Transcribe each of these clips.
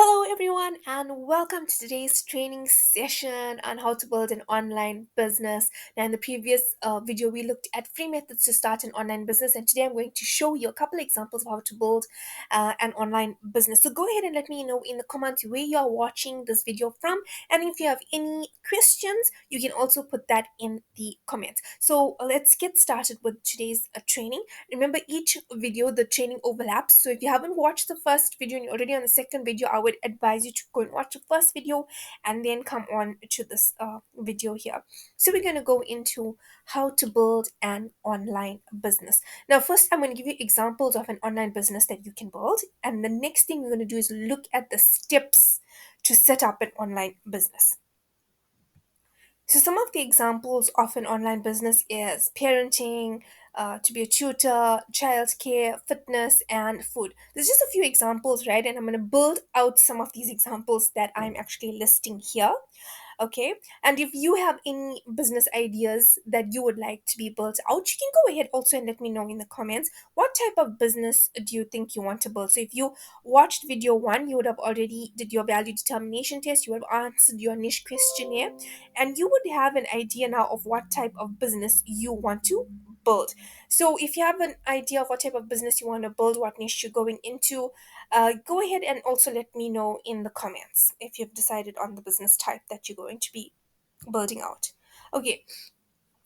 Hello, everyone, and welcome to today's training session on how to build an online business. Now, in the previous video, we looked at free methods to start an online business, and today I'm going to show you a couple examples of how to build an online business. So, go ahead and let me know in the comments where you're watching this video from, and if you have any questions, you can also put that in the comments. So, let's get started with today's training. Remember, each video the training overlaps, so if you haven't watched the first video and you're already on the second video, I would advise you to go and watch the first video and then come on to this video here. So we're going to go into how to build an online business. Now, first I'm going to give you examples of an online business that you can build, and the next thing we're going to do is look at the steps to set up an online business. So, some of the examples of an online business is parenting, to be a tutor, childcare, fitness, and food. There's just a few examples, right? And I'm going to build out some of these examples that I'm actually listing here. Okay. And if you have any business ideas that you would like to be built out, you can go ahead also and let me know in the comments what type of business do you think you want to build. So if you watched video one, you would have already did your value determination test, you would have answered your niche questionnaire, and you would have an idea now of what type of business you want to build. So if you have an idea of what type of business you want to build, what niche you're going into, go ahead and also let me know in the comments if you've decided on the business type that you're going to be building out. Okay,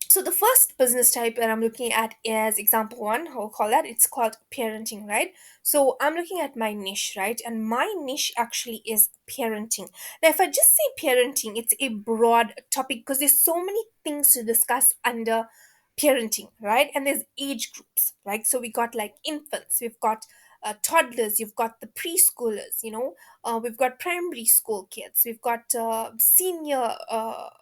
so the first business type that I'm looking at is example one. I'll call that. It's called parenting, right? So I'm looking at my niche, right? And my niche actually is parenting. Now, if I just say parenting, it's a broad topic because there's so many things to discuss under parenting, right? And there's age groups, right? So we got like infants, we've got toddlers, you've got the preschoolers, we've got primary school kids, we've got senior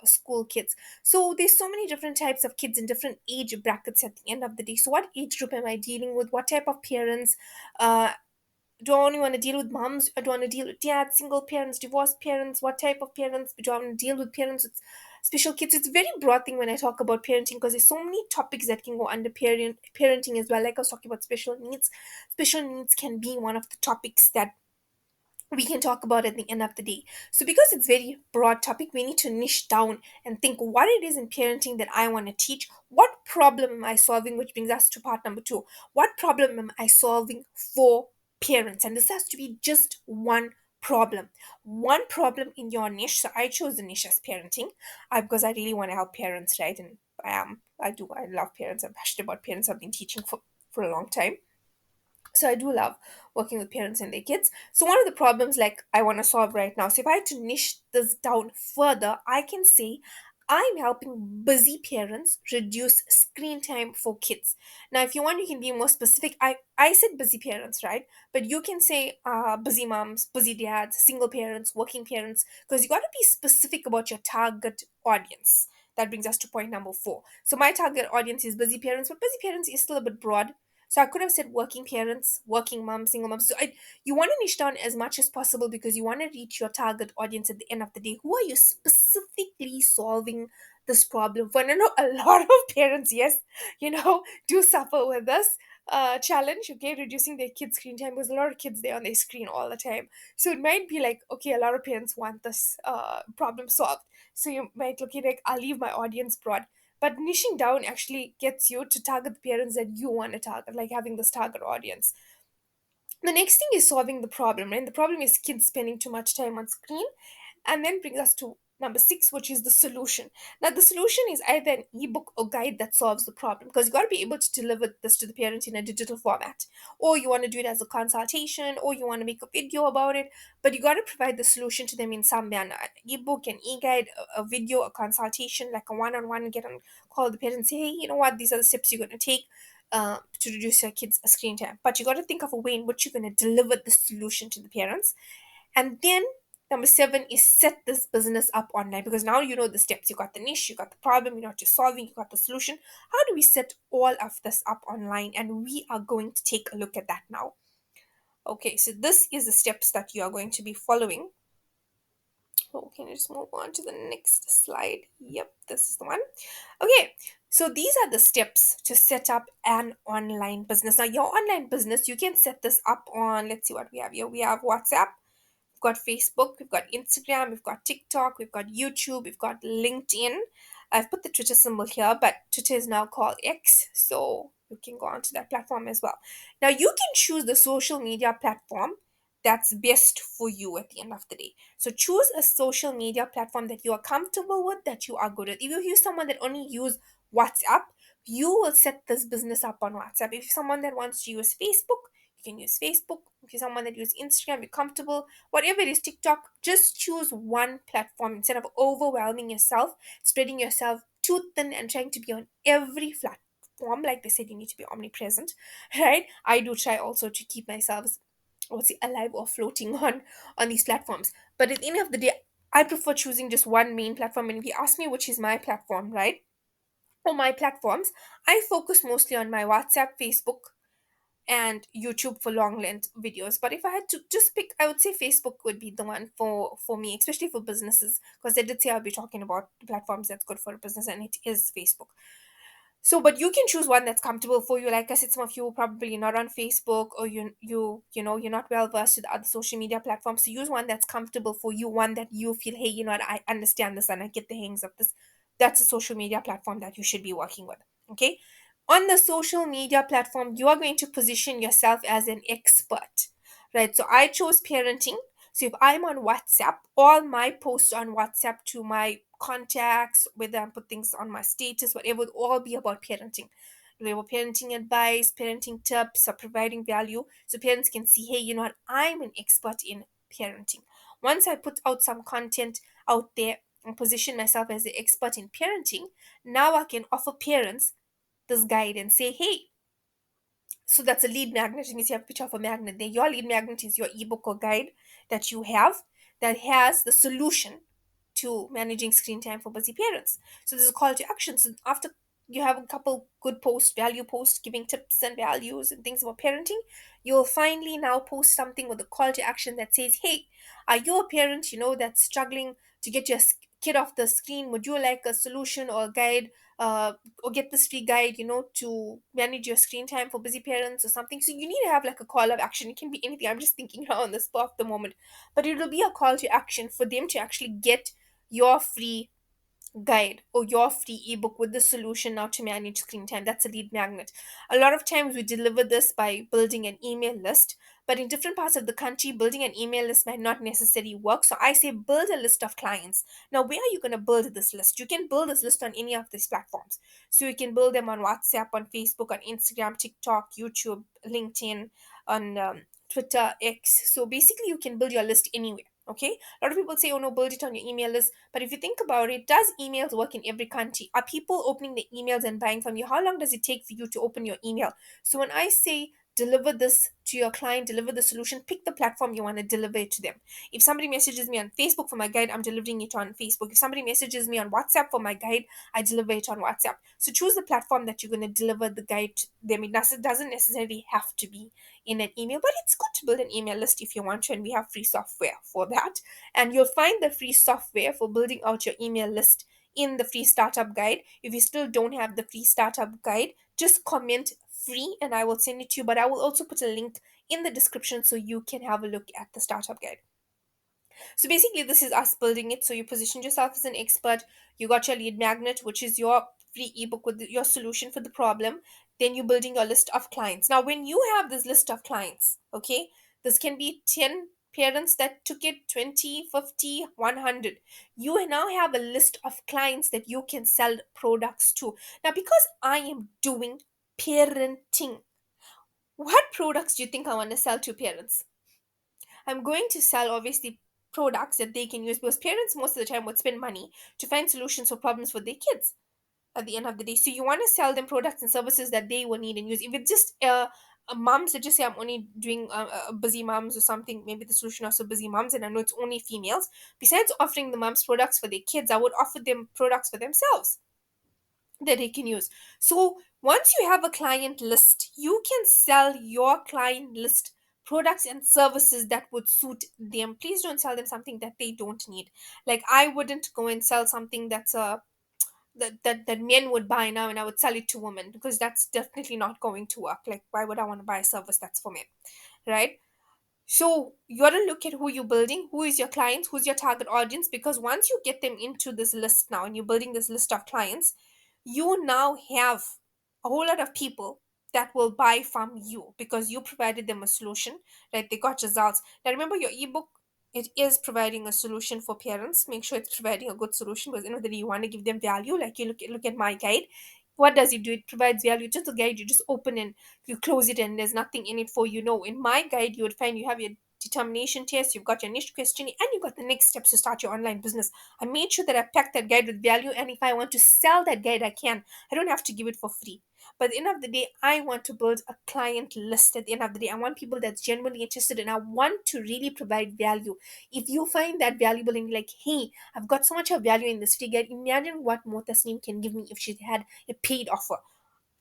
school kids. So there's so many different types of kids in different age brackets at the end of the day. So what age group am I dealing with? What type of parents? Uh, do I only want to deal with moms? Or do I want to deal with dads, single parents, divorced parents? What type of parents? Do I want to deal with parents with special kids? It's a very broad thing when I talk about parenting because there's so many topics that can go under parenting as well. Like I was talking about special needs. Special needs can be one of the topics that we can talk about at the end of the day. So because it's very broad topic, we need to niche down and think what it is in parenting that I want to teach. What problem am I solving? Which brings us to part number two. What problem am I solving for parents? And this has to be just one problem. One problem in your niche. So I chose the niche as parenting because I really want to help parents, right? And I am. I do. I love parents. I'm passionate about parents. I've been teaching for a long time, so I do love working with parents and their kids. So one of the problems like I want to solve right now, so if I had to niche this down further, I can say I'm helping busy parents reduce screen time for kids. Now if you want, you can be more specific. I said busy parents, right? But you can say busy moms, busy dads, single parents, working parents, because you got to be specific about your target audience. That brings us to point number four. So my target audience is busy parents, but busy parents is still a bit broad, so I could have said working parents, working moms, single moms. You want to niche down as much as possible because you want to reach your target audience at the end of the day. Who are you specifically solving this problem for? And I know a lot of parents, yes, do suffer with this challenge, okay, reducing their kids' screen time because a lot of kids they're on their screen all the time. So it might be like, okay, a lot of parents want this problem solved. So you might look at like, I'll leave my audience broad, but niching down actually gets you to target the parents that you want to target, like having this target audience. The next thing is solving the problem, right? The problem is kids spending too much time on screen, and then brings us to number six, which is the solution. Now, the solution is either an ebook or guide that solves the problem because you got to be able to deliver this to the parent in a digital format, or you want to do it as a consultation, or you want to make a video about it. But you got to provide the solution to them in some manner: an ebook, an e-guide, a video, a consultation, like a one-on-one. Get on call the parent and say, hey, you know what? These are the steps you're going to take. To reduce your kids' screen time, but you got to think of a way in which you're going to deliver the solution to the parents, and then number seven is set this business up online because now you know the steps. You got the niche, you got the problem, you know what you're solving, you got the solution. How do we set all of this up online? And we are going to take a look at that now. Okay, so this is the steps that you are going to be following. Oh, can you just move on to the next slide? Yep, this is the one. Okay, so these are the steps to set up an online business. Now, your online business, you can set this up on, let's see what we have here. We have WhatsApp, got Facebook, we've got Instagram, we've got TikTok, we've got YouTube, we've got LinkedIn. I've put the Twitter symbol here, but Twitter is now called X, so you can go onto that platform as well. Now you can choose the social media platform that's best for you at the end of the day. So choose a social media platform that you are comfortable with, that you are good at. If you're someone that only use WhatsApp, you will set this business up on WhatsApp. If you're someone that wants to use Facebook, you can use Facebook. If you're someone that uses Instagram, you're comfortable. Whatever it is, TikTok, just choose one platform instead of overwhelming yourself, spreading yourself too thin and trying to be on every platform. Like they said, you need to be omnipresent, right? I do try also to keep myself, obviously, alive or floating on these platforms. But at the end of the day, I prefer choosing just one main platform. And if you ask me which is my platform, right? Or my platforms, I focus mostly on my WhatsApp, Facebook, and YouTube for long length videos. But if I had to just pick, I would say Facebook would be the one for me, especially for businesses, because I did say I'll be talking about the platforms that's good for a business, and it is Facebook. So, but you can choose one that's comfortable for you. Like I said, some of you are probably not on Facebook, or you're not well versed with other social media platforms. So use one that's comfortable for you, one that you feel, hey, I understand this and I get the hangs of this. That's a social media platform that you should be working with. Okay. On the social media platform, you are going to position yourself as an expert, right? So I chose parenting. So if I'm on WhatsApp, all my posts on WhatsApp to my contacts, whether I put things on my status, whatever, would all be about parenting. They were parenting advice, parenting tips, or providing value, so parents can see, hey, what? I'm an expert in parenting. Once I put out some content out there and position myself as the expert in parenting, now I can offer parents this guide and say, hey, so that's a lead magnet. You can see a picture of a magnet there. Your lead magnet is your ebook or guide that you have that has the solution to managing screen time for busy parents. So this is a call to action. So after you have a couple good posts, value posts, giving tips and values and things about parenting, you'll finally now post something with a call to action that says, hey, are you a parent, that's struggling to get your kid off the screen? Would you like a solution or a guide, or get this free guide, to manage your screen time for busy parents or something? So you need to have like a call of action. It can be anything. I'm just thinking now on the spot of the moment, but it'll be a call to action for them to actually get your free guide or your free ebook with the solution now to manage screen time. That's a lead magnet. A lot of times we deliver this by building an email list, but in different parts of the country, building an email list might not necessarily work. So I say build a list of clients. Now, where are you going to build this list? You can build this list on any of these platforms. So you can build them on WhatsApp, on Facebook, on Instagram, TikTok, YouTube, LinkedIn, on Twitter, X. So basically, you can build your list anywhere. Okay, a lot of people say, oh no, build it on your email list. But if you think about it, does emails work in every country? Are people opening the emails and buying from you? How long does it take for you to open your email? So when I say deliver this to your client, deliver the solution, pick the platform you want to deliver it to them. If somebody messages me on Facebook for my guide, I'm delivering it on Facebook. If somebody messages me on WhatsApp for my guide, I deliver it on WhatsApp. So choose the platform that you're going to deliver the guide to them. It doesn't necessarily have to be in an email, but it's good to build an email list if you want to, and we have free software for that. And you'll find the free software for building out your email list in the free startup guide. If you still don't have the free startup guide, just comment free and I will send it to you. But I will also put a link in the description so you can have a look at the startup guide. So basically, this is us building it. So you positioned yourself as an expert. You got your lead magnet, which is your free ebook with your solution for the problem. Then you're building your list of clients. Now, when you have this list of clients, okay, this can be 10 parents that took it, 20, 50, 100. You now have a list of clients that you can sell products to. Now, because I am doing parenting, what products do you think I want to sell to parents? I'm going to sell, obviously, products that they can use, because parents most of the time would spend money to find solutions for problems for their kids at the end of the day. So you want to sell them products and services that they will need and use. If it's just a moms that just say I'm only doing busy moms or something, maybe the solution also busy moms, and I know it's only females. Besides offering the moms products for their kids, I would offer them products for themselves that they can use. So once you have a client list, you can sell your client list products and services that would suit them. Please don't sell them something that they don't need. Like I wouldn't go and sell something that's a that men would buy now and I would sell it to women, because that's definitely not going to work. Like why would I want to buy a service that's for men, right? So you got to look at who you're building, who is your clients, who's your target audience, because once you get them into this list now and you're building this list of clients, you now have a whole lot of people that will buy from you because you provided them a solution, right? They got results. Now remember your ebook, it is providing a solution for parents. Make sure it's providing a good solution because at the end of the day you want to give them value. Like you look at my guide. What does it do? It provides value. Just a guide, you just open and you close it and there's nothing in it for you. No, in my guide you would find you have your determination test, you've got your niche question, and you've got the next steps to start your online business. I made sure that I packed that guide with value, and if I want to sell that guide, I can. I don't have to give it for free. But at the end of the day, I want to build a client list. At the end of the day, I want people that's genuinely interested and I want to really provide value. If you find that valuable and you're like, hey, I've got so much of value in this free guide, imagine what more Tasneem can give me if she had a paid offer.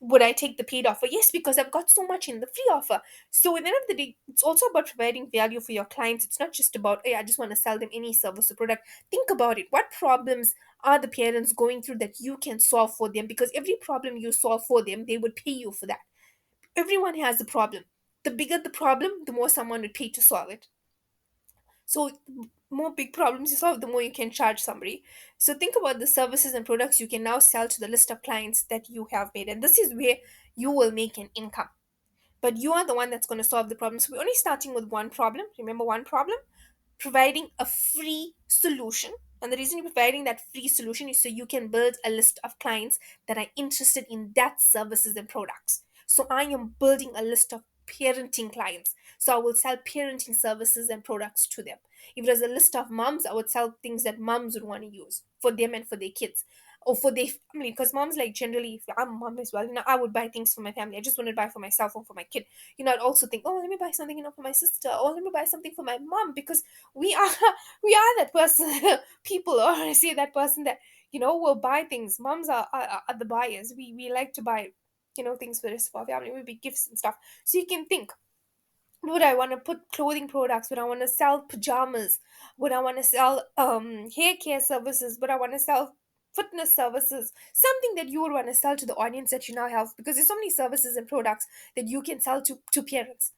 Would I take the paid offer? Yes, because I've got so much in the free offer. So at the end of the day, it's also about providing value for your clients. It's not just about, hey, I just want to sell them any service or product. Think about it. What problems are the parents going through that you can solve for them? Because every problem you solve for them, they would pay you for that. Everyone has a problem. The bigger the problem, the more someone would pay to solve it. So more big problems you solve, the more you can charge somebody. So think about the services and products you can now sell to the list of clients that you have made. And this is where you will make an income. But you are the one that's going to solve the problem. So we're only starting with one problem. Remember, one problem, providing a free solution. And the reason you're providing that free solution is so you can build a list of clients that are interested in that services and products. So I am building a list of parenting clients. So I will sell parenting services and products to them. If there's a list of moms, I would sell things that moms would want to use for them and for their kids or for their family. Because moms, like, generally, if I'm a mom as well, I would buy things for my family. I just want to buy for myself or for my kid. I'd also think, oh, let me buy something, for my sister, or let me buy something for my mom, because we are we are that person, people, or I say that person that will buy things. Moms are the buyers. We like to buy things for us, for our family, maybe gifts and stuff. So you can think, would I want to put clothing products? Would I want to sell pajamas? Would I want to sell hair care services? Would I want to sell fitness services? Something that you would want to sell to the audience that you now have, because there's so many services and products that you can sell to parents.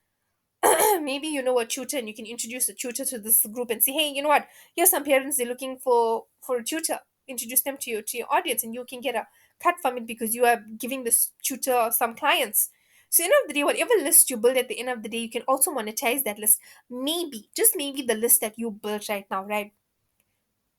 Maybe you know a tutor and you can introduce a tutor to this group and say, hey, you know what, here's some parents, they're looking for a tutor. Introduce them to your audience and you can get a cut from it because you are giving this tutor some clients. So end of the day, whatever list you build, at the end of the day, you can also monetize that list. Maybe, just maybe, the list that you built right now, right,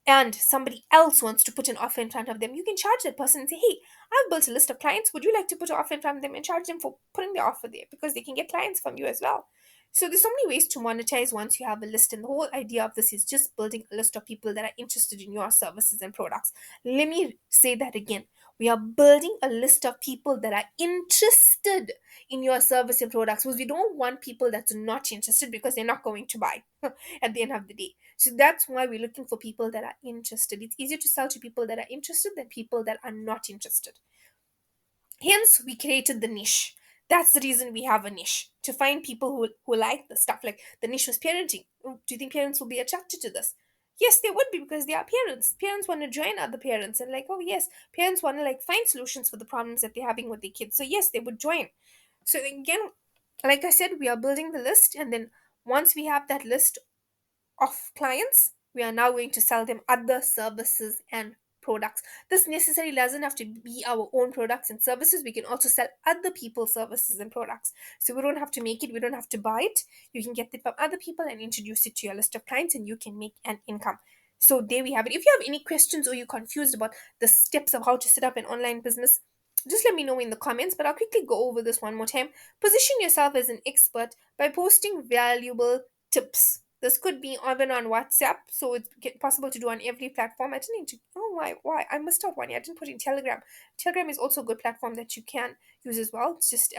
and somebody else wants to put an offer in front of them, you can charge that person and say, hey, I've built a list of clients. Would you like to put an offer in front of them, and charge them for putting the offer there, because they can get clients from you as well. So there's so many ways to monetize once you have a list. And the whole idea of this is just building a list of people that are interested in your services and products. Let me say that again. We are building a list of people that are interested in your service and products, because we don't want people that's not interested, because they're not going to buy at the end of the day. So that's why we're looking for people that are interested. It's easier to sell to people that are interested than people that are not interested. Hence, we created the niche. That's the reason we have a niche, to find people who like the stuff. Like the niche was parenting. Oh, do you think parents will be attracted to this? Yes, they would be, because they are parents. Parents want to join other parents and, like, oh yes, parents want to, like, find solutions for the problems that they're having with their kids. So yes, they would join. So again, like I said, we are building the list, and then once we have that list of clients, we are now going to sell them other services and products. This necessarily doesn't have to be our own products and services. We can also sell other people's services and products. So we don't have to make it, we don't have to buy it. You can get it from other people and introduce it to your list of clients, and you can make an income. So there we have it. If you have any questions or you're confused about the steps of how to set up an online business, just let me know in the comments, but I'll quickly go over this one more time. Position yourself as an expert by posting valuable tips. This could be even on WhatsApp, so it's possible to do on every platform. I didn't need to. Oh, why? I missed out one. Yeah, I didn't put in Telegram. Telegram is also a good platform that you can use as well. It's just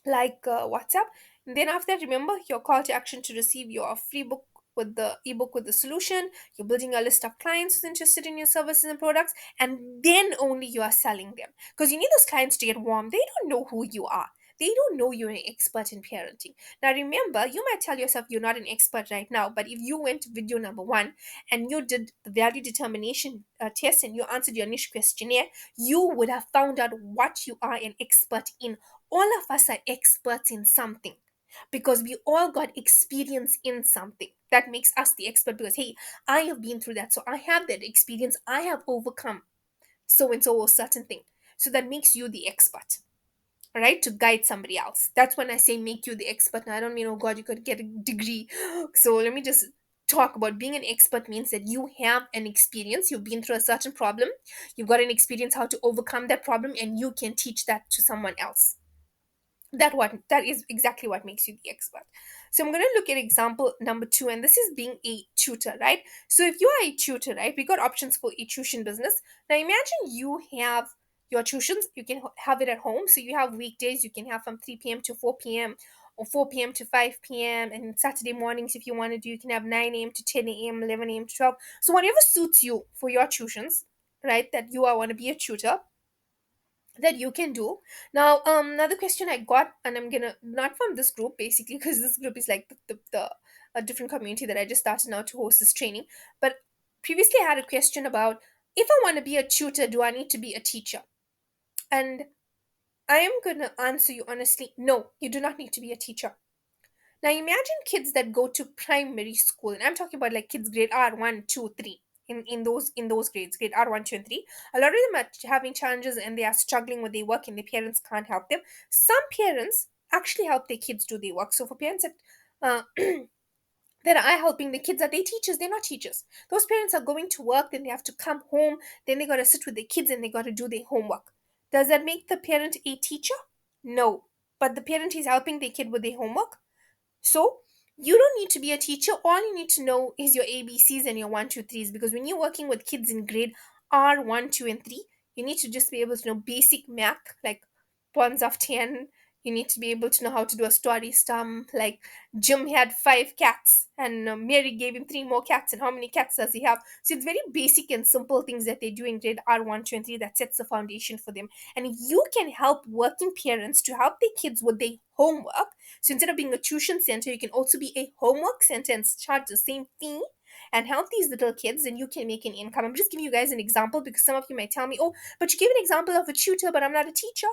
like WhatsApp. And then after that, remember your call to action to receive your free book with the ebook with the solution. You're building a list of clients who's interested in your services and products, and then only you are selling them, because you need those clients to get warm. They don't know who you are. They don't know you're an expert in parenting. Now remember, you might tell yourself you're not an expert right now, but if you went to video number 1 and you did the value determination test and you answered your niche questionnaire, you would have found out what you are an expert in. All of us are experts in something. because we all got experience in something that makes us the expert. Because hey, I have been through that, so I have that experience, I have overcome so and so or certain thing. So that makes you the expert, right? To guide somebody else. That's when I say make you the expert. Now I don't mean, oh god, you could get a degree. So let me just talk about being an expert means that you have an experience, you've been through a certain problem, you've got an experience how to overcome that problem, and you can teach that to someone else. That is exactly what makes you the expert. So I'm going to look at example number 2, and this is being a tutor, right? So if you are a tutor, right, we got options for a tuition business. Now imagine you have your tuitions, you can have it at home. So you have weekdays, you can have from 3 p.m. to 4 p.m., or 4 p.m. to 5 p.m., and Saturday mornings, if you want to do, you can have 9 a.m. to 10 a.m., 11 a.m. to 12. So whatever suits you for your tuitions, right, that you are want to be a tutor, that you can do. Now another question I got, and I'm gonna, not from this group basically, because this group is like the a different community that I just started now to host this training. But previously I had a question about, if I want to be a tutor, do I need to be a teacher? And I am gonna answer you honestly, no, you do not need to be a teacher. Now imagine kids that go to primary school, and I'm talking about like kids grade R1, 2, 3. In those grades, grade R1, 2, and 3. A lot of them are having challenges and they are struggling with their work and their parents can't help them. Some parents actually help their kids do their work. So for parents uh, that are helping the kids, are they teachers? They're not teachers. Those parents are going to work, then they have to come home, then they gotta sit with the kids and they gotta do their homework. Does that make the parent a teacher? No. But the parent is helping their kid with their homework. So you don't need to be a teacher. All you need to know is your ABCs and your 1, 2, 3s. Because when you're working with kids in grade R1, 2, and 3, you need to just be able to know basic math, like ones of 10. You need to be able to know how to do a story stum, like Jim had 5 cats and Mary gave him 3 more cats, and how many cats does he have? So it's very basic and simple things that they do in grade R1, 2, and 3 that sets the foundation for them. And if you can help working parents to help their kids with their homework, so instead of being a tuition center, you can also be a homework center and charge the same fee and help these little kids, and you can make an income. I'm just giving you guys an example because some of you might tell me, oh, but you gave an example of a tutor, but I'm not a teacher.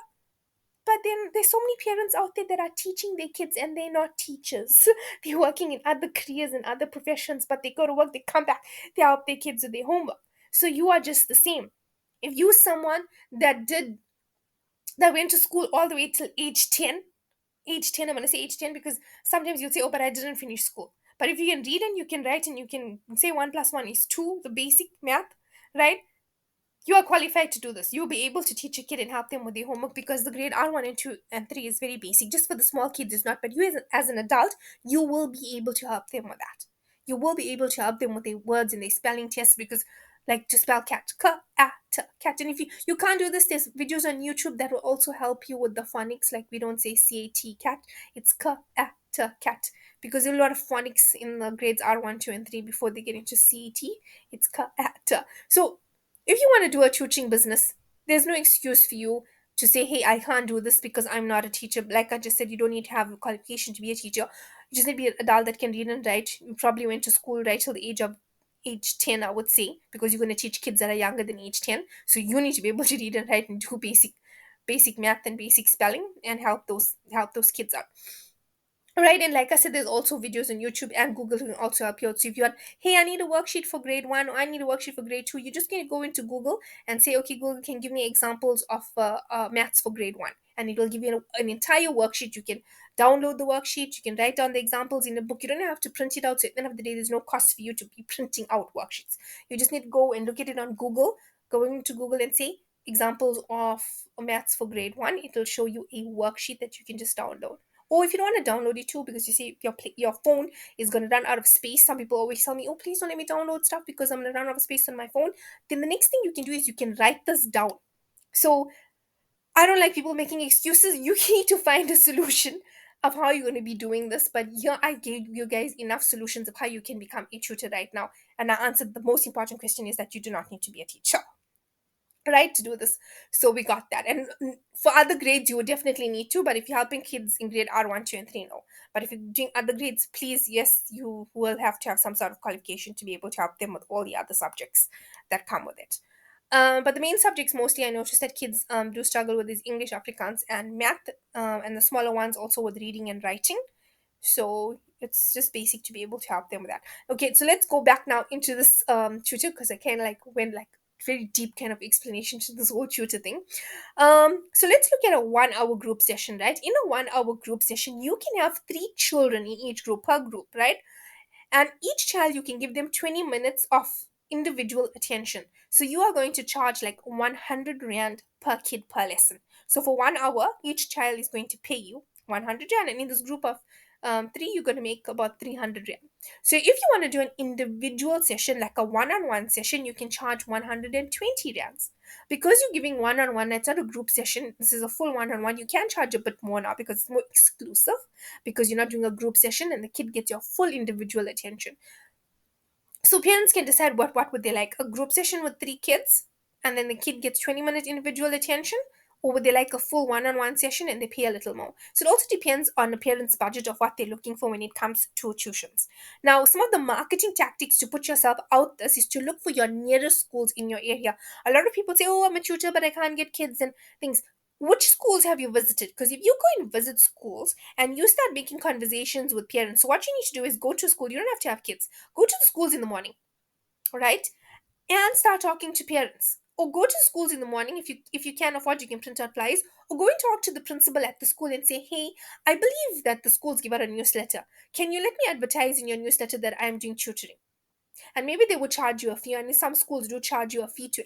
But then there's so many parents out there that are teaching their kids and they're not teachers. They're working in other careers and other professions, but they go to work, they come back, they help their kids with their homework. So you are just the same. If you someone that did that went to school all the way till age 10, I'm going to say age 10 because sometimes you'll say, oh, but I didn't finish school. But if you can read and you can write and you can say 1 plus 1 is 2, the basic math, right? You are qualified to do this. You'll be able to teach a kid and help them with their homework because the grade R1 and 2 and 3 is very basic. Just for the small kids, it's not. But you, as an adult, you will be able to help them with that. You will be able to help them with their words and their spelling tests because, like, to spell cat, cat. And if you can't do this, there's videos on YouTube that will also help you with the phonics. Like, we don't say cat, it's cat. Because there's a lot of phonics in the grades R1, 2, and 3 before they get into CET. It's So if you want to do a tutoring business, there's no excuse for you to say, hey, I can't do this because I'm not a teacher. Like I just said, you don't need to have a qualification to be a teacher. You just need to be an adult that can read and write. You probably went to school right till the age 10, I would say, because you're going to teach kids that are younger than age 10. So you need to be able to read and write and do basic math and basic spelling and help those kids out. Right, and like I said, there's also videos on YouTube and Google can also help you out. So if you want, hey, I need a worksheet for grade 1 or I need a worksheet for grade 2, you just can go into Google and say, okay, Google, can give me examples of maths for grade 1, and it will give you an entire worksheet. You can download the worksheet, you can write down the examples in a book. You don't have to print it out. So at the end of the day, there's no cost for you to be printing out worksheets. You just need to go and look at it on Google. Go into Google and say examples of maths for grade 1. It will show you a worksheet that you can just download. Or if you don't want to download it too, because you see your phone is going to run out of space. Some people always tell me, oh, please don't let me download stuff because I'm going to run out of space on my phone. Then the next thing you can do is you can write this down. So I don't like people making excuses. You need to find a solution of how you're going to be doing this. But yeah, I gave you guys enough solutions of how you can become a tutor right now. And I answered the most important question is that you do not need to be a teacher, right, to do this. So we got that. And for other grades you would definitely need to, but if you're helping kids in grade R1, 2, and 3, no. But if you're doing other grades, please, yes, you will have to have some sort of qualification to be able to help them with all the other subjects that come with it. But the main subjects mostly I noticed that kids do struggle with is English, Afrikaans, and math, and the smaller ones also with reading and writing. So it's just basic to be able to help them with that. Okay, so let's go back now into this tutor, because I kind of like went like very deep kind of explanation to this whole tutor thing. So let's look at a 1 hour group session, right? In a 1 hour group session, you can have 3 children in each group per group, right? And each child you can give them 20 minutes of individual attention. So you are going to charge like 100 rand per kid per lesson. So for 1 hour, each child is going to pay you 100 rand, and in this group of three, you're going to make about 300 rand. So if you want to do an individual session, like a one-on-one session, you can charge 120 rands. Because you're giving one-on-one, it's not a group session, this is a full one-on-one, you can charge a bit more now because it's more exclusive, because you're not doing a group session and the kid gets your full individual attention. So parents can decide what would they like, a group session with 3 kids and then the kid gets 20-minute individual attention, or would they like a full one-on-one session and they pay a little more. So it also depends on the parents budget of what they're looking for when it comes to tuitions. Now some of the marketing tactics to put yourself out this is to look for your nearest schools in your area. A lot of people say, oh, I'm a tutor but I can't get kids and things. Which schools have you visited? Because if you go and visit schools and you start making conversations with parents, so what you need to do is go to school, you don't have to have kids, go to the schools in the morning, right? And start talking to parents, or go to schools in the morning. If you can afford, you can print out flyers, or go and talk to the principal at the school and say, hey, I believe that the schools give out a newsletter, can you let me advertise in your newsletter that I'm doing tutoring? And maybe they would charge you a fee, and some schools do charge you a fee to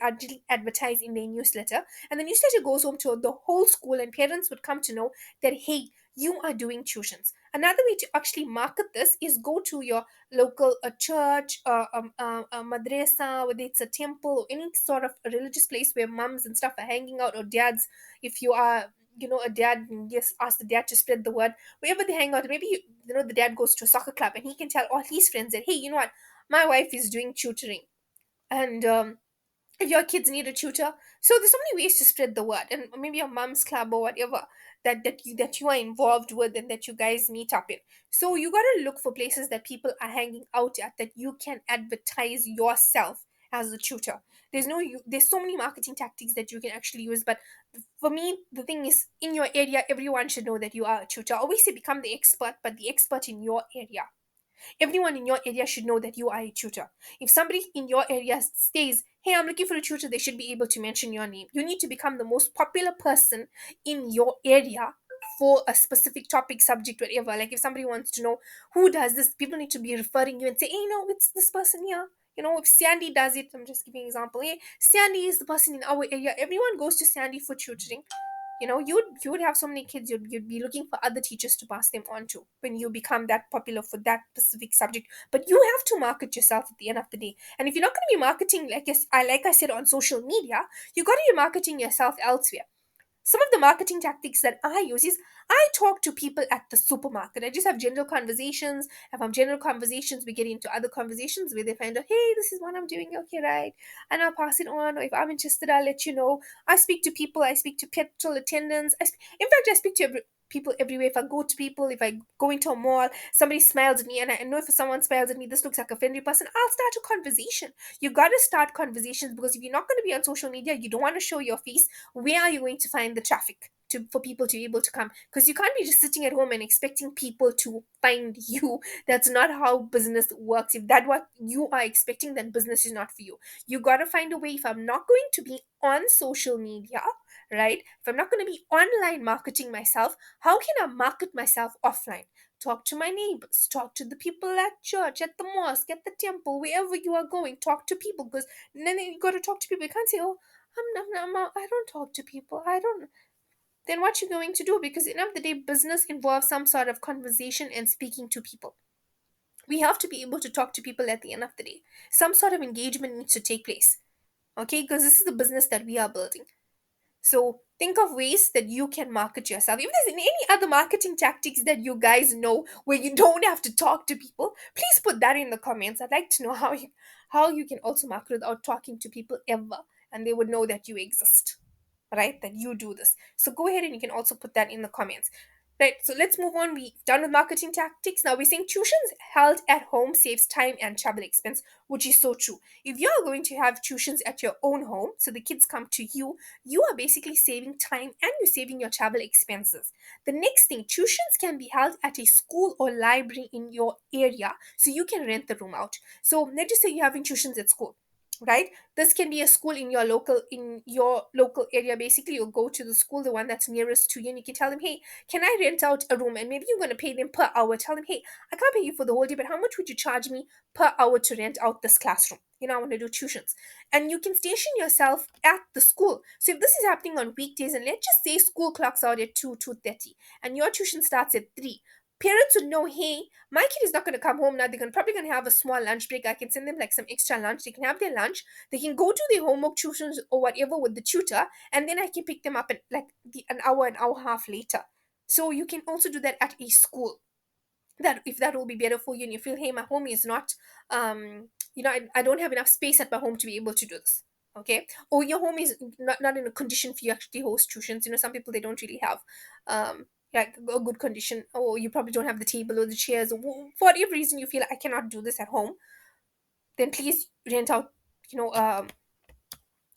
advertise in their newsletter, and the newsletter goes home to the whole school and parents would come to know that, hey, you are doing tuitions. Another way to actually market this is go to your local church, a madrasa, whether it's a temple or any sort of religious place where mums and stuff are hanging out, or dads, if you are, a dad, yes, ask the dad to spread the word wherever they hang out. Maybe the dad goes to a soccer club and he can tell all his friends that, hey, you know what, my wife is doing tutoring, and if your kids need a tutor. So there's so many ways to spread the word, and maybe your mom's club or whatever that you are involved with and that you guys meet up in. So you got to look for places that people are hanging out at, that you can advertise yourself as a tutor. There's so many marketing tactics that you can actually use, but for me, the thing is, in your area everyone should know that you are a tutor. I always say become the expert, but the expert in your area. Everyone in your area should know that you are a tutor. If somebody in your area says, hey, I'm looking for a tutor, they should be able to mention your name. You need to become the most popular person in your area for a specific topic, subject, whatever. Like if somebody wants to know who does this, people need to be referring you and say, hey, no, it's this person here. If Sandy does it, I'm just giving an example. Hey, Sandy is the person in our area. Everyone goes to Sandy for tutoring. You would have so many kids, you'd be looking for other teachers to pass them on to when you become that popular for that specific subject. But you have to market yourself at the end of the day. And if you're not going to be marketing, like I said, on social media, you got to be marketing yourself elsewhere. Some of the marketing tactics that I use is, I talk to people at the supermarket. I just have general conversations. And from general conversations, we get into other conversations where they find out, hey, this is what I'm doing. Okay, right. And I'll pass it on. Or if I'm interested, I'll let you know. I speak to people. I speak to petrol attendants. In fact, I speak to people everywhere. If I go to people, if I go into a mall, somebody smiles at me, and I know if someone smiles at me, this looks like a friendly person, I'll start a conversation. You got to start conversations, because if you're not going to be on social media, you don't want to show your face, where are you going to find the traffic for people to be able to come? Because you can't be just sitting at home and expecting people to find you. That's not how business works. If that's what you are expecting, then business is not for you. You got to find a way. If I'm not going to be on social media, right, if I'm not going to be online marketing myself, how can I market myself offline? Talk to my neighbors, talk to the people at church, at the mosque, at the temple, wherever you are going. Talk to people, because then you got to talk to people. You can't say, oh, I don't talk to people. I don't. Then what you going to do? Because at the end of the day, business involves some sort of conversation and speaking to people. We have to be able to talk to people at the end of the day. Some sort of engagement needs to take place. Okay, because this is the business that we are building. So think of ways that you can market yourself. If there's any other marketing tactics that you guys know where you don't have to talk to people, please put that in the comments. I'd like to know how you can also market without talking to people ever, and they would know that you exist, right? That you do this. So go ahead and you can also put that in the comments. Right, so let's move on. We've done with marketing tactics. Now we're saying tuitions held at home saves time and travel expense, which is so true. If you're going to have tuitions at your own home, so the kids come to you, you are basically saving time and you're saving your travel expenses. The next thing, tuitions can be held at a school or library in your area, so you can rent the room out. So let's just say you're having tuitions at school, right? This can be a school in your local area. Basically, you'll go to the school, the one that's nearest to you, and you can tell them, hey, can I rent out a room? And maybe you're going to pay them per hour. Tell them, hey, I can't pay you for the whole day, but how much would you charge me per hour to rent out this classroom? I want to do tuitions. And you can station yourself at the school. So if this is happening on weekdays, and let's just say school clocks out at 2:30, and your tuition starts at 3, parents would know, hey, my kid is not going to come home now. They're probably going to have a small lunch break. I can send them like some extra lunch. They can have their lunch. They can go do their homework, tuitions, or whatever with the tutor, and then I can pick them up at like an hour and a half later. So you can also do that at a school. That if that will be better for you, and you feel, hey, my home is not, I don't have enough space at my home to be able to do this. Okay, or your home is not in a condition for you actually host tuitions. Some people, they don't really have like a good condition, or you probably don't have the table or the chairs, or for whatever reason you feel I cannot do this at home, then please rent out, you know um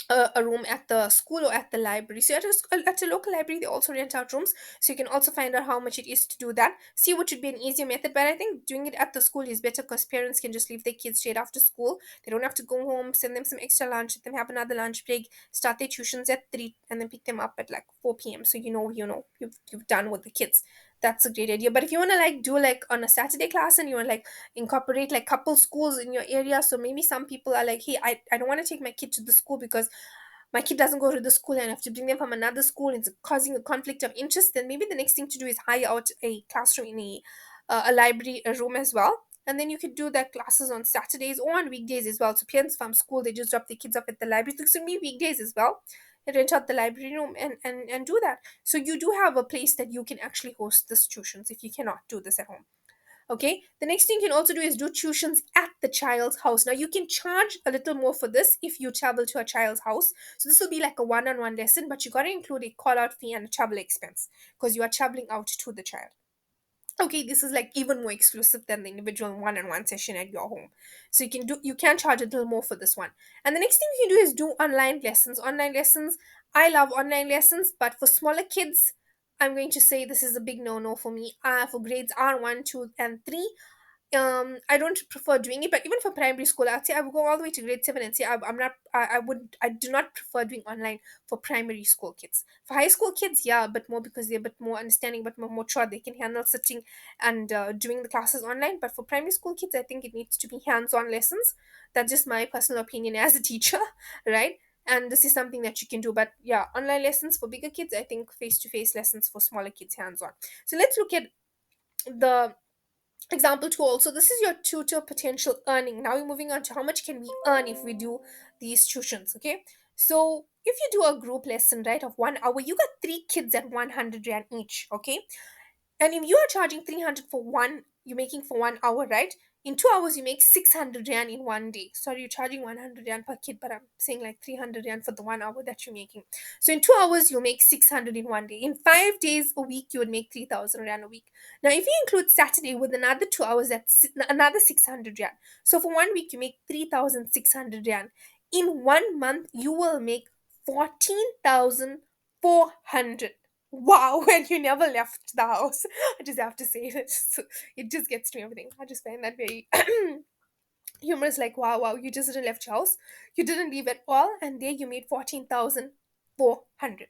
a room at the school or at the library. So at a local library, they also rent out rooms. So you can also find out how much it is to do that. See what would be an easier method. But I think doing it at the school is better because parents can just leave their kids straight after school. They don't have to go home, send them some extra lunch, let them have another lunch break, start their tuitions at 3, and then pick them up at like 4 p.m. So you've done with the kids. That's a great idea. But if you want to like do like on a Saturday class, and you want to like incorporate like couple schools in your area, so maybe some people are like, hey, I don't want to take my kid to the school because my kid doesn't go to the school and I have to bring them from another school, and it's causing a conflict of interest, then maybe the next thing to do is hire out a classroom in a library, a room as well. And then you could do that classes on Saturdays or on weekdays as well. So parents from school, they just drop their kids off at the library. So it could be weekdays as well. And rent out the library room and do that. So you do have a place that you can actually host these tuitions if you cannot do this at home. Okay, the next thing you can also do is do tuitions at the child's house. Now you can charge a little more for this if you travel to a child's house. So this will be like a one-on-one lesson, but you got to include a call out fee and a travel expense because you are traveling out to the child. Okay, this is like even more exclusive than the individual one-on-one session at your home. So you can charge a little more for this one. And the next thing you can do is do online lessons. I love online lessons, but for smaller kids, I'm going to say this is a big no-no for me. For grades R1, 2, and 3, I don't prefer doing it. But even for primary school, I'd say I would go all the way to grade 7 and say I'm not I do not prefer doing online for primary school kids. For high school kids, yeah, but more because they're a bit more understanding, but more mature, they can handle sitting and doing the classes online. But for primary school kids, I think it needs to be hands-on lessons. That's just my personal opinion as a teacher. Right? And this is something that you can do. But yeah, online lessons for bigger kids, I think face-to-face lessons for smaller kids, hands-on. So let's look at the example 2 also. This is your tutor potential earning. Now we're moving on to how much can we earn if we do these tuitions. Okay, so if you do a group lesson, right, of 1 hour, you got 3 kids at 100 rand each. Okay, and if you are charging 300 for one, you're making for 1 hour, right? In 2 hours, you make 600 rand in one day. Sorry, you're charging 100 rand per kid, but I'm saying like 300 rand for the 1 hour that you're making. So in 2 hours, you'll make 600 in one day. In 5 days a week, you would make 3,000 rand a week. Now, if you include Saturday with another 2 hours, that's another 600 rand. So for one week, you make 3,600 rand. In 1 month, you will make 14,400. Wow, and you never left the house. I just have to say it. So it just gets to me everything. I just find that very humorous. Like, wow, you just didn't left your house. You didn't leave at all, and there you made 14,400.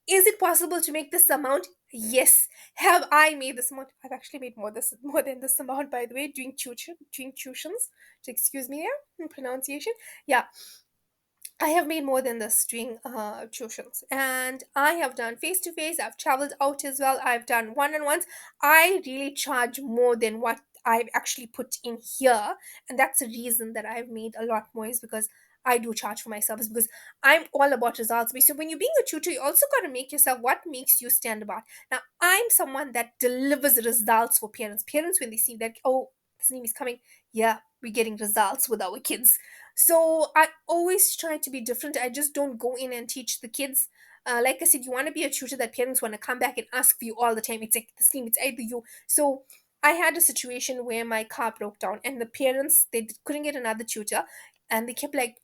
Is it possible to make this amount? Yes. Have I made this amount? I've actually made more than this amount, by the way, doing tuitions. Excuse me there, pronunciation. Yeah, I have made more than this doing tuitions, and I have done face to face. I've traveled out as well. I've done one on ones. I really charge more than what I've actually put in here, and that's the reason that I've made a lot more is because I do charge for my service because I'm all about results. So when you're being a tutor, you also got to make yourself what makes you stand apart. Now, I'm someone that delivers results for parents. Parents, when they see that, oh, this name is coming, yeah, we're getting results with our kids. So I always try to be different. I just don't go in and teach the kids Like I said, you want to be a tutor that parents want to come back and ask for you all the time. It's like the same, it's either you. So I had a situation where my car broke down and the parents, couldn't get another tutor, and they kept like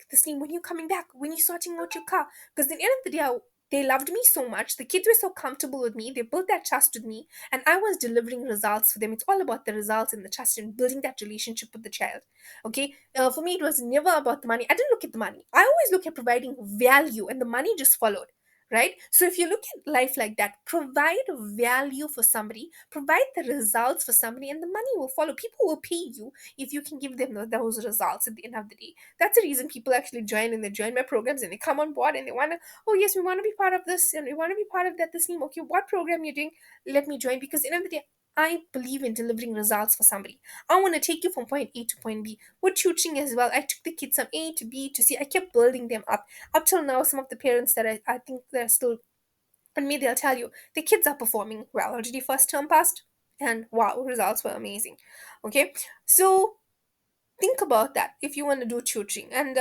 the same, when you coming back, when you sorting out your car? Because at the end of the day, they loved me so much, the kids were so comfortable with me, they built that trust with me, and I was delivering results for them. It's all about the results and the trust and building that relationship with the child. Okay, for me, it was never about the money. I didn't look at the money. I always look at providing value, and the money just followed. Right? So if you look at life like that, provide value for somebody, provide the results for somebody, and the money will follow. People will pay you if you can give them those results at the end of the day. That's the reason people actually join, and they join my programs and they come on board and they want to, oh yes, we want to be part of this and we want to be part of that, this team. Okay, what program you're doing, let me join. Because at the end of the day, I believe in delivering results for somebody. I want to take you from point A to point B. With tutoring as well, I took the kids from A to B to C. I kept building them up till now. Some of the parents that I think they're still on me, they'll tell you the kids are performing well. Already first term passed, and wow, results were amazing. Okay, so think about that if you want to do tutoring. And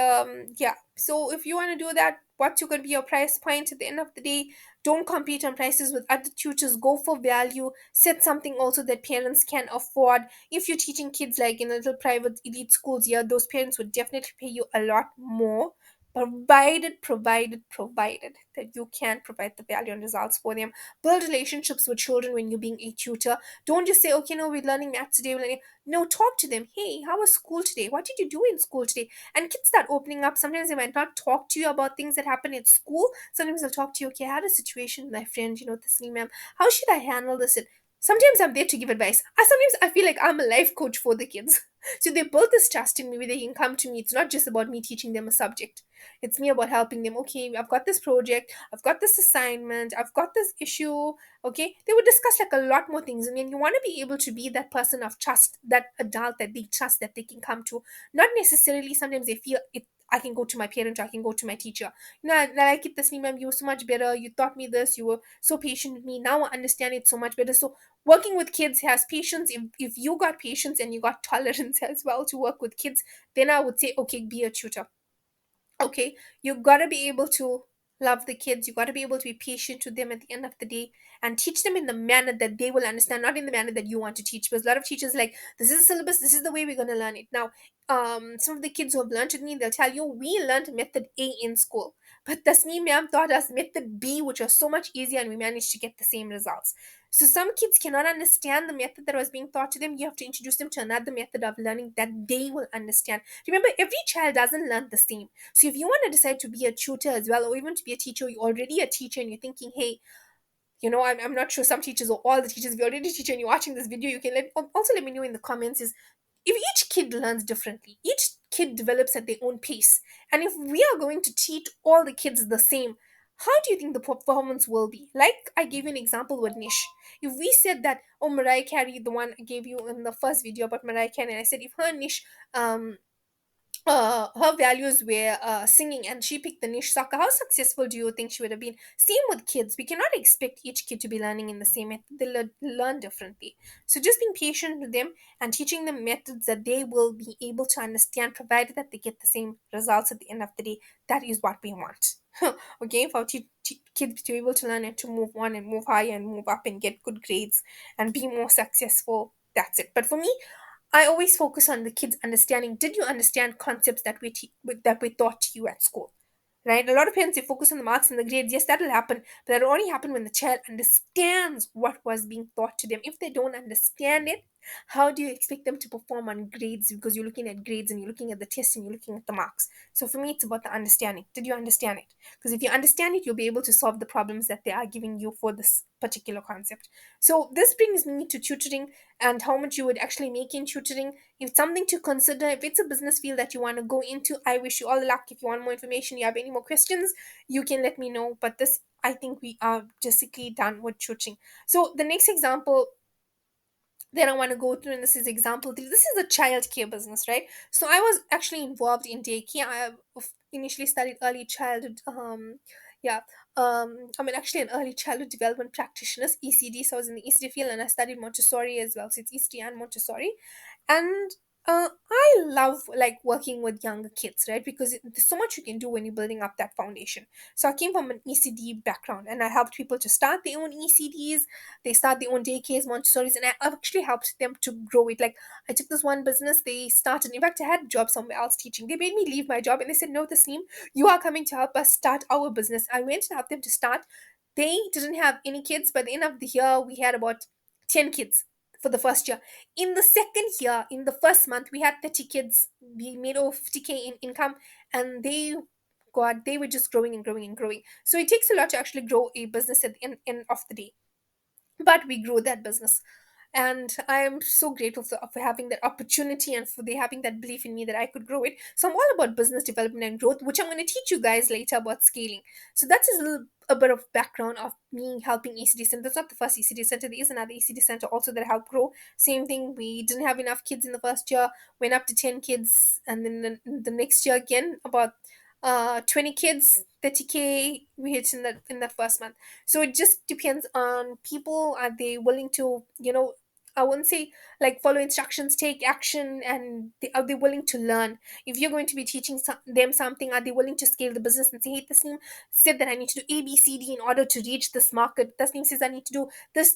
yeah, so if you want to do that, what's going to be your price point at the end of the day? Don't compete on prices with other tutors. Go for value. Set something also that parents can afford. If you're teaching kids like in little private elite schools, yeah, those parents would definitely pay you a lot more, provided that you can provide the value and results for them. Build relationships with children when you're being a tutor. Don't just say, okay, no, we're learning math today, we're learning. No, talk to them. Hey, how was school today? What did you do in school today? And kids start opening up. Sometimes they might not talk to you about things that happen at school. Sometimes they'll talk to you, okay, I had a situation with my friend, this new ma'am. How should I handle this? And sometimes I'm there to give advice. Sometimes I feel like I'm a life coach for the kids. So they built this trust in me where they can come to me. It's not just about me teaching them a subject. It's me about helping them. Okay, I've got this project, I've got this assignment, I've got this issue. Okay, they would discuss like a lot more things. And then you want to be able to be that person of trust, that adult that they trust, that they can come to. Not necessarily sometimes they feel it, I can go to my parent or I can go to my teacher. I like it this ma'am, you were so much better, you taught me this, you were so patient with me, now I understand it so much better. So working with kids has patience. If you got patience and you got tolerance as well to work with kids, then I would say, okay, be a tutor. Okay, you gotta be able to love the kids, you gotta be able to be patient with them at the end of the day, and teach them in the manner that they will understand, not in the manner that you want to teach. Because a lot of teachers like, this is the syllabus, this is the way we're gonna learn it. Now some of the kids who have learned with me, they'll tell you, we learned method A in school, but Tasneem ma'am taught us method B, which was so much easier, and we managed to get the same results. So some kids cannot understand the method that was being taught to them. You have to introduce them to another method of learning that they will understand. Remember, every child doesn't learn the same. So if you want to decide to be a tutor as well, or even to be a teacher, you're already a teacher and you're thinking, hey, I'm not sure, some teachers or all the teachers, if you're already a teacher and you're watching this video, you can also let me know in the comments, is if each kid learns differently, each kid develops at their own pace. And if we are going to teach all the kids the same, how do you think the performance will be? Like I gave you an example with Nish. If we said that, oh, Mariah Carey, the one I gave you in the first video about Mariah Carey, and I said if her Nish her values were singing and she picked the niche soccer, how successful do you think she would have been? Same with kids. We cannot expect each kid to be learning in the same method. They learn differently. So just being patient with them and teaching them methods that they will be able to understand, provided that they get the same results at the end of the day. That is what we want. Okay, for kids to be able to learn and to move on and move higher and move up and get good grades and be more successful. That's it. But for me, I always focus on the kids understanding. Did you understand concepts that that we taught to you at school? Right? A lot of parents, they focus on the marks and the grades. Yes, that'll happen, but that'll only happen when the child understands what was being taught to them. If they don't understand it, how do you expect them to perform on grades? Because you're looking at grades and you're looking at the test and you're looking at the marks. So for me, it's about the understanding. Did you understand it? Because if you understand it, you'll be able to solve the problems that they are giving you for this particular concept. So this brings me to tutoring and how much you would actually make in tutoring. It's something to consider. If it's a business field that you want to go into, I wish you all the luck. If you want more information, you have any more questions, you can let me know. But this, I think we are basically done with tutoring. So the next example that I want to go through, and this is example three. This is a child care business, right? So I was actually involved in daycare. I initially studied early childhood. Yeah, I'm actually an early childhood development practitioner, ECD. So I was in the ECD field, and I studied Montessori as well. So it's ECD and Montessori, and I love like working with younger kids, right? Because there's so much you can do when you're building up that foundation. So I came from an ECD background, and I helped people to start their own ECDs. They start their own daycares, Montessori's, and I've actually helped them to grow it. Like I took this one business, they started. In fact, I had a job somewhere else teaching. They made me leave my job, and they said, "No, Tasneem, you are coming to help us start our business." I went and helped them to start. They didn't have any kids. By the end of the year, we had about 10 kids for the first year. In the second year, in the first month, we had 30 kids. We made over 50K in income, and they were just growing and growing and growing. So it takes a lot to actually grow a business at the end of the day. But we grew that business, and I am so grateful for having that opportunity and for they having that belief in me that I could grow it. So I'm all about business development and growth, which I'm going to teach you guys later about scaling. So that's a bit of background of me helping ECD Center. That's not the first ECD Center. There is another ECD Center also that helped grow. Same thing, we didn't have enough kids in the first year, went up to 10 kids, and then the next year again about 20 kids, 30K we hit in that first month. So it just depends on people. Are they willing to, I wouldn't say like follow instructions, take action, and are they willing to learn? If you're going to be teaching them something, are they willing to scale the business and say, hey, this team said that I need to do ABCD in order to reach this market. This team says I need to do this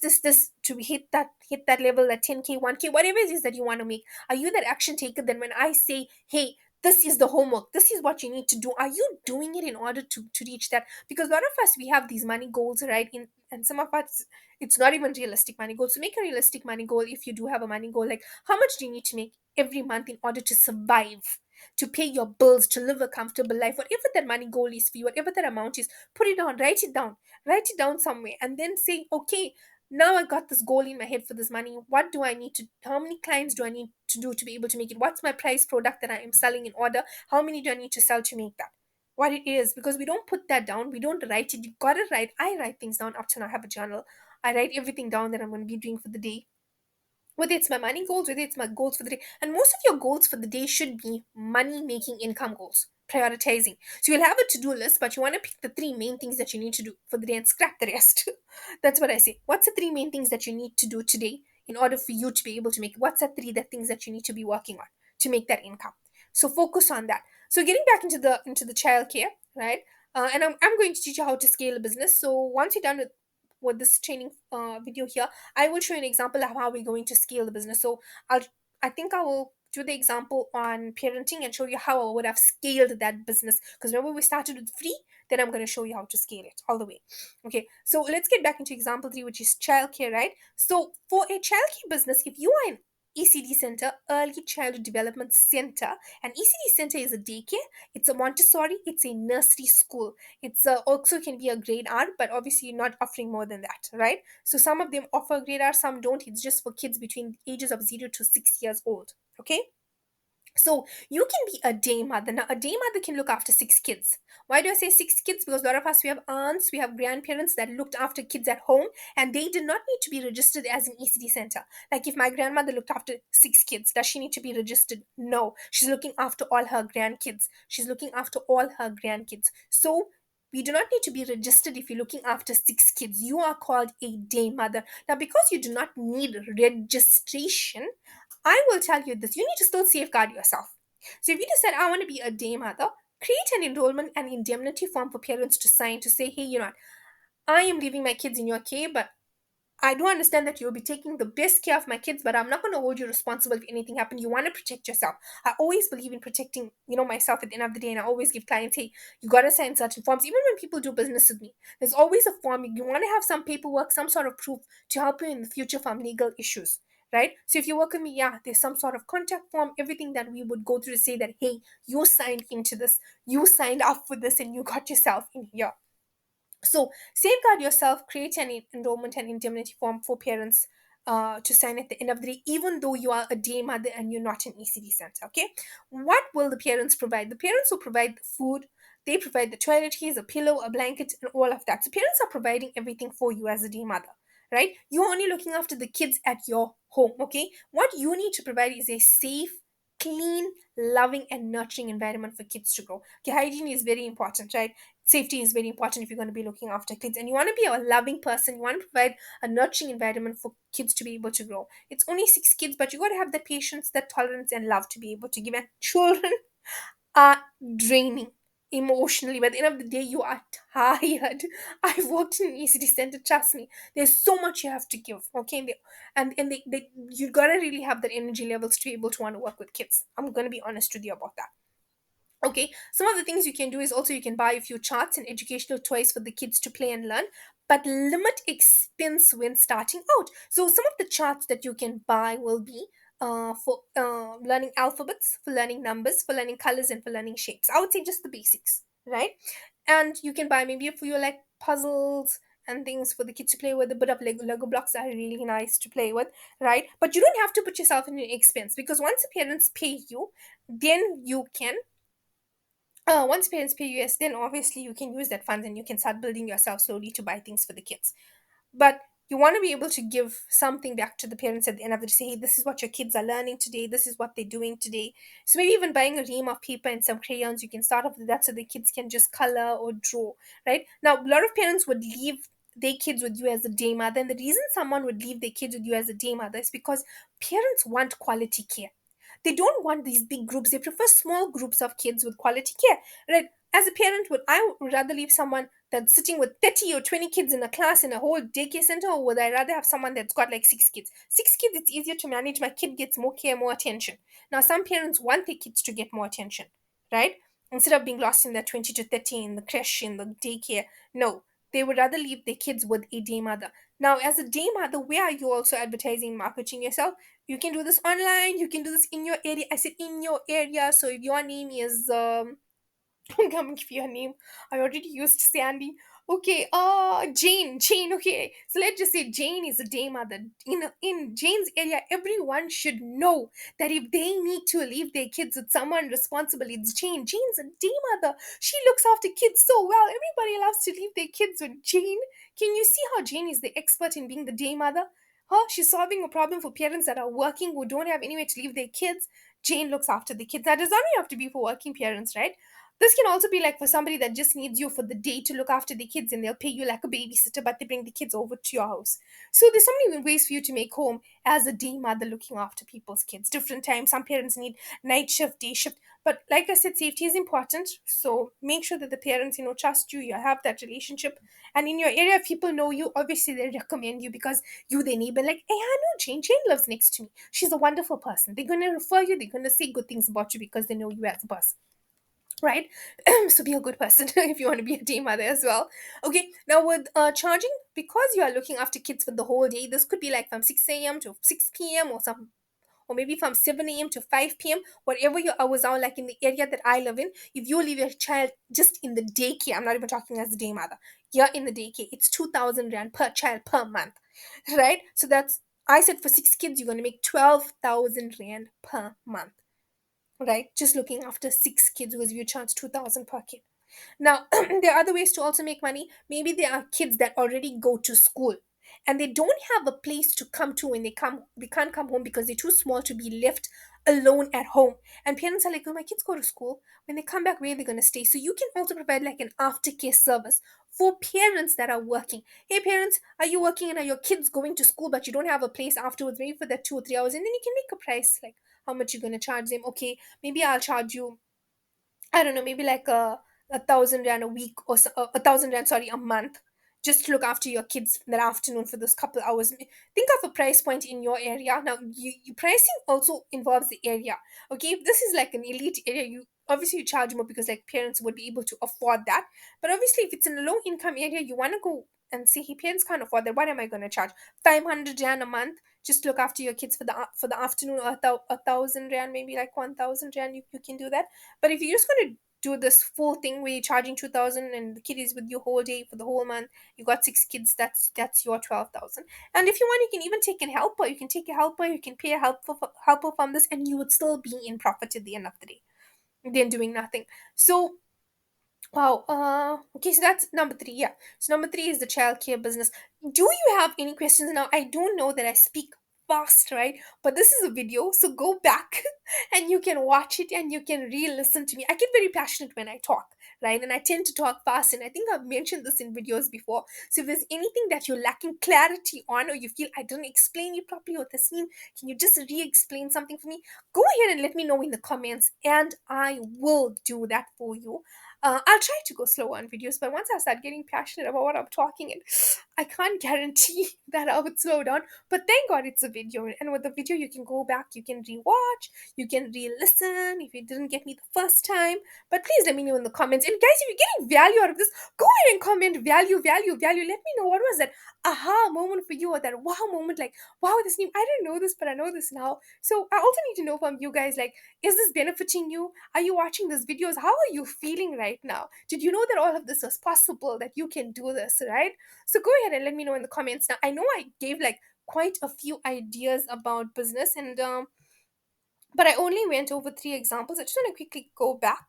to hit that level at 10K, 1K, whatever it is that you want to make. Are you that action taker? Then when I say, hey, this is the homework, this is what you need to do, are you doing it in order to reach that? Because a lot of us, we have these money goals, right? And some of us, it's not even realistic money goals. So make a realistic money goal. If you do have a money goal, like how much do you need to make every month in order to survive, to pay your bills, to live a comfortable life? Whatever that money goal is for you, whatever that amount is, put it down, write it down somewhere, and then say, okay, now I got this goal in my head for this money. What do I need to, how many clients do I need to do to be able to make it? What's my price product that I am selling in order? How many do I need to sell to make that what it is? Because we don't put that down, we don't write it. You gotta write. I write things down. Up to now I have a journal. I write everything down that I'm going to be doing for the day, whether it's my money goals, whether it's my goals for the day. And most of your goals for the day should be money making income goals, prioritizing. So you'll have a to-do list, but you want to pick the three main things that you need to do for the day and scrap the rest. That's what I say. What's the three main things that you need to do today in order for you to be able to make, what's the three the things that you need to be working on to make that income? So focus on that. So getting back into the childcare, right? And I'm going to teach you how to scale a business. So once you're done with this training video here, I will show you an example of how we're going to scale the business. So I think I will do the example on parenting and show you how I would have scaled that business. Because remember, we started with free, then I'm going to show you how to scale it all the way. Okay, so let's get back into example three, which is childcare, right? So for a childcare business, if you are an ECD center, early childhood development center, an ECD center is a daycare, it's a Montessori, it's a nursery school. It's also can be a grade R, but obviously you're not offering more than that, right? So some of them offer grade R, some don't. It's just for kids between ages of 0 to 6 years old. Okay. So you can be a day mother. Now, a day mother can look after 6 kids. Why do I say 6 kids? Because a lot of us, we have aunts, we have grandparents that looked after kids at home, and they did not need to be registered as an ECD center. Like if my grandmother looked after 6 kids, does she need to be registered? No. She's looking after all her grandkids. She's looking after all her grandkids. So we do not need to be registered if you're looking after 6 kids. You are called a day mother. Now, because you do not need registration, I will tell you this, you need to still safeguard yourself. So if you decide, I want to be a day mother, create an enrollment and indemnity form for parents to sign to say, hey, I am leaving my kids in your care, but I do understand that you'll be taking the best care of my kids, but I'm not going to hold you responsible if anything happens. You want to protect yourself. I always believe in protecting, myself at the end of the day, and I always give clients, hey, you got to sign certain forms. Even when people do business with me, there's always a form. You want to have some paperwork, some sort of proof to help you in the future from legal issues, right? So if you work with me, yeah, there's some sort of contact form, everything that we would go through to say that, hey, you signed into this, you signed up for this, and you got yourself in here. So safeguard yourself, create an enrollment and indemnity form for parents to sign at the end of the day, even though you are a day mother and you're not an ECD center. Okay, what will the parents provide? The parents will provide the food. They provide the toiletries, a pillow, a blanket, and all of that. So parents are providing everything for you as a day mother, right? You're only looking after the kids at your home. Okay, what you need to provide is a safe, clean, loving, and nurturing environment for kids to grow. Okay, hygiene is very important, right? Safety is very important if you're going to be looking after kids, and you want to be a loving person. You want to provide a nurturing environment for kids to be able to grow. It's only 6 kids, but you got to have the patience, the tolerance, and love to be able to give. And children are draining emotionally. By the end of the day, you are tired. I've worked in an ECT center, trust me. There's so much you have to give, okay? And they you gotta really have that energy levels to be able to want to work with kids. I'm gonna be honest with you about that. Okay, some of the things you can do is also you can buy a few charts and educational toys for the kids to play and learn, but limit expense when starting out. So, some of the charts that you can buy will be for learning alphabets, for learning numbers, for learning colors, and for learning shapes. I would say just the basics, right? And you can buy maybe for your like puzzles and things for the kids to play with. A bit of Lego blocks are really nice to play with, right? But you don't have to put yourself in an expense because once the parents pay you, then you can once parents pay you, yes, then obviously you can use that funds and you can start building yourself slowly to buy things for the kids. But you want to be able to give something back to the parents at the end of the day. Say, hey, this is what your kids are learning today. This is what they're doing today. So maybe even buying a ream of paper and some crayons, you can start off with that so the kids can just color or draw, right? Now, a lot of parents would leave their kids with you as a day mother. And the reason someone would leave their kids with you as a day mother is because parents want quality care. They don't want these big groups. They prefer small groups of kids with quality care. Right? As a parent, would I rather leave someone that's sitting with 30 or 20 kids in a class in a whole daycare center, or would I rather have someone that's got like 6 kids? 6 kids, it's easier to manage. My kid gets more care, more attention. Now, some parents want their kids to get more attention, right? Instead of being lost in the 20 to 30 in the creche, in the daycare. No, they would rather leave their kids with a day mother. Now, as a day mother, where are you also advertising, marketing yourself? You can do this online, you can do this in your area. I said in your area. So if your name is I'm gonna give you a name. I already used Sandy. Okay, Jane. Okay, so let's just say Jane is a day mother. In Jane's area, everyone should know that if they need to leave their kids with someone responsible, it's Jane. Jane's a day mother. She looks after kids so well. Everybody loves to leave their kids with Jane. Can you see how Jane is the expert in being the day mother? Huh? She's solving a problem for parents that are working who don't have anywhere to leave their kids. Jane looks after the kids. That does not have to be for working parents, right? This can also be like for somebody that just needs you for the day to look after the kids and they'll pay you like a babysitter, but they bring the kids over to your house. So there's so many ways for you to make home as a day mother looking after people's kids. Different times. Some parents need night shift, day shift. But like I said, safety is important. So make sure that the parents, trust you, you have that relationship. And in your area, if people know you, obviously they recommend you because you, their neighbor, like, hey, I know Jane. Jane lives next to me. She's a wonderful person. They're going to refer you. They're going to say good things about you because they know you as a person, right? So be a good person if you want to be a day mother as well. Okay, now with charging, because you are looking after kids for the whole day, this could be like from 6 a.m. to 6 p.m. or maybe from 7 a.m. to 5 p.m., whatever your hours are. Like in the area that I live in, if you leave your child just in the daycare, I'm not even talking as a day mother, you're in the daycare, it's 2,000 rand per child per month, right? So that's, I said for 6 kids you're going to make 12,000 rand per month, right? Just looking after 6 kids because you charge 2,000 per kid. Now, there are other ways to also make money. Maybe there are kids that already go to school and they don't have a place to come to when they can't come home because they're too small to be left alone at home. And parents are like, oh, my kids go to school. When they come back, where are they going to stay? So you can also provide like an aftercare service for parents that are working. Hey, parents, are you working and are your kids going to school, but you don't have a place afterwards, maybe for that 2 or 3 hours? And then you can make a price like how much you're going to charge them. Okay, maybe I'll charge you, I don't know, maybe like a 1,000 rand a week or 1,000 rand, sorry, a month, just to look after your kids in that afternoon for those couple hours. Think of a price point in your area. Now, you pricing also involves the area. Okay, if this is like an elite area, you obviously you charge more because like parents would be able to afford that. But obviously, if it's in a low income area, you want to go and say, hey, parents can't afford that. What am I going to charge? 500 rand a month just to look after your kids for the afternoon, or 1,000 rand, maybe like 1,000 rand. You can do that. But if you're just going to do this full thing where you're charging 2,000 and the kid is with you whole day for the whole month, you got 6 kids, that's your 12,000. And if you want, you can even take a helper. You can take a helper, you can pay a helper from this, and you would still be in profit at the end of the day than doing nothing. So wow, okay, so that's number three. Yeah, so number three is the childcare business. Do you have any questions now? I don't know that I speak fast, right? But this is a video, so go back and you can watch it and you can re-listen to me. I get very passionate when I talk, right? And I tend to talk fast, and I think I've mentioned this in videos before. So if there's anything that you're lacking clarity on, or you feel I didn't explain it properly, or Tasneem, can you just re-explain something for me? Go ahead and let me know in the comments, and I will do that for you. I'll try to go slow on videos, but once I start getting passionate about what I'm talking, and I can't guarantee that I would slow down. But thank God it's a video, and with the video, you can go back, you can rewatch, you can re-listen if you didn't get me the first time. But please let me know in the comments. And guys, if you're getting value out of this, go ahead and comment value, value, value. Let me know what was that aha moment for you, or that wow moment, like wow, this new, I didn't know this, but I know this now. So I also need to know from you guys, like, is this benefiting you? Are you watching these videos? How are you feeling right now? Did you know that all of this was possible, that you can do this, right? So go ahead and let me know in the comments. Now I know I gave like quite a few ideas about business, and but I only went over three examples. I just want to quickly go back.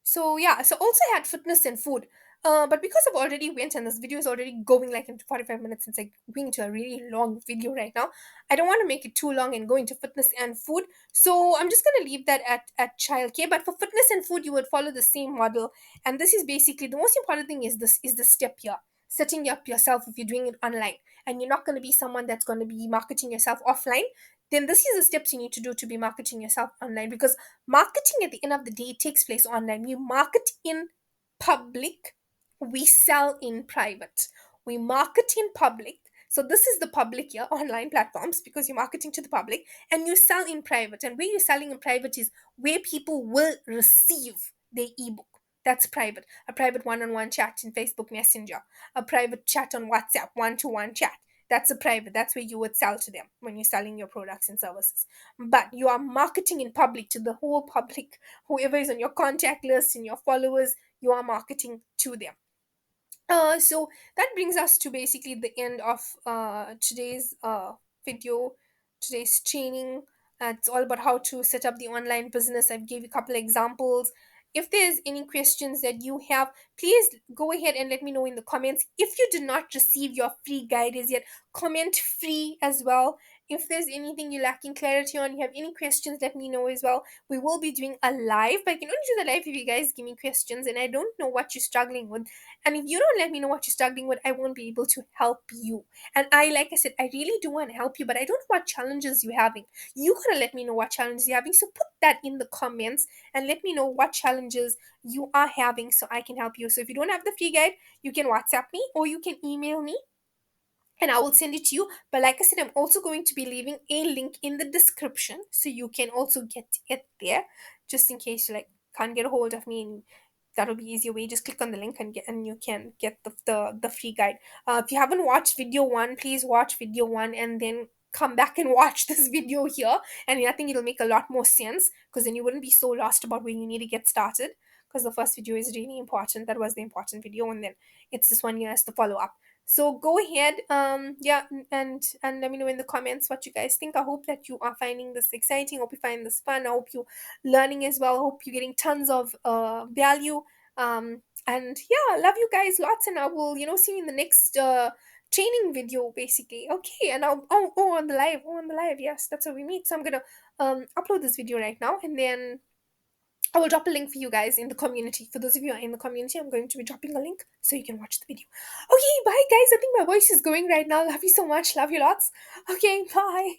So yeah, so also I had fitness and food. But because I've already went and this video is already going like into 45 minutes, since like going to a really long video right now, I don't want to make it too long and go into fitness and food. So I'm just gonna leave that at childcare. But for fitness and food, you would follow the same model. And this is basically the most important thing is this is the step here. Setting up yourself if you're doing it online. And you're not gonna be someone that's gonna be marketing yourself offline, then this is the steps you need to do to be marketing yourself online, because marketing at the end of the day takes place online. We market in public, we sell in private. We market in public. So this is the public here, online platforms, because you're marketing to the public, and you sell in private. And where you're selling in private is where people will receive their ebook. That's private. A private one-on-one chat in Facebook Messenger, a private chat on WhatsApp, one-to-one chat. That's a private. That's where you would sell to them when you're selling your products and services. But you are marketing in public to the whole public, whoever is on your contact list and your followers, you are marketing to them. So that brings us to basically the end of today's video, today's training. It's all about how to set up the online business. I've gave you a couple examples. If there's any questions that you have, please go ahead and let me know in the comments. If you did not receive your free guide as yet, comment free as well. If there's anything you're lacking clarity on, you have any questions, let me know as well. We will be doing a live, but I can only do the live if you guys give me questions, and I don't know what you're struggling with. And if you don't let me know what you're struggling with, I won't be able to help you. And I, like I said, I really do want to help you, but I don't know what challenges you're having. You gotta let me know what challenges you're having. So put that in the comments and let me know what challenges you are having so I can help you. So if you don't have the free guide, you can WhatsApp me or you can email me and I will send it to you. But like I said, I'm also going to be leaving a link in the description so you can also get it there, just in case you like can't get a hold of me, and that'll be easier way. Just click on the link and get, and you can get the free guide. If you haven't watched video one, please watch video one and then come back and watch this video here, and I think it'll make a lot more sense, because then you wouldn't be so lost about where you need to get started, because the first video is really important. That was the important video, and then it's this one here as the follow-up. So go ahead, yeah, and let me know in the comments what you guys think. I hope that you are finding this exciting. I hope you find this fun. I hope you learning as well. I hope you're getting tons of value. And yeah, love you guys lots, and I will see you in the next training video basically. Okay, and I'll on the live, on the live. Yes, that's where we meet. So I'm gonna upload this video right now, and then I will drop a link for you guys in the community. For those of you who are in the community, I'm going to be dropping a link so you can watch the video. Okay, bye guys. I think my voice is going right now. Love you so much. Love you lots. Okay, bye.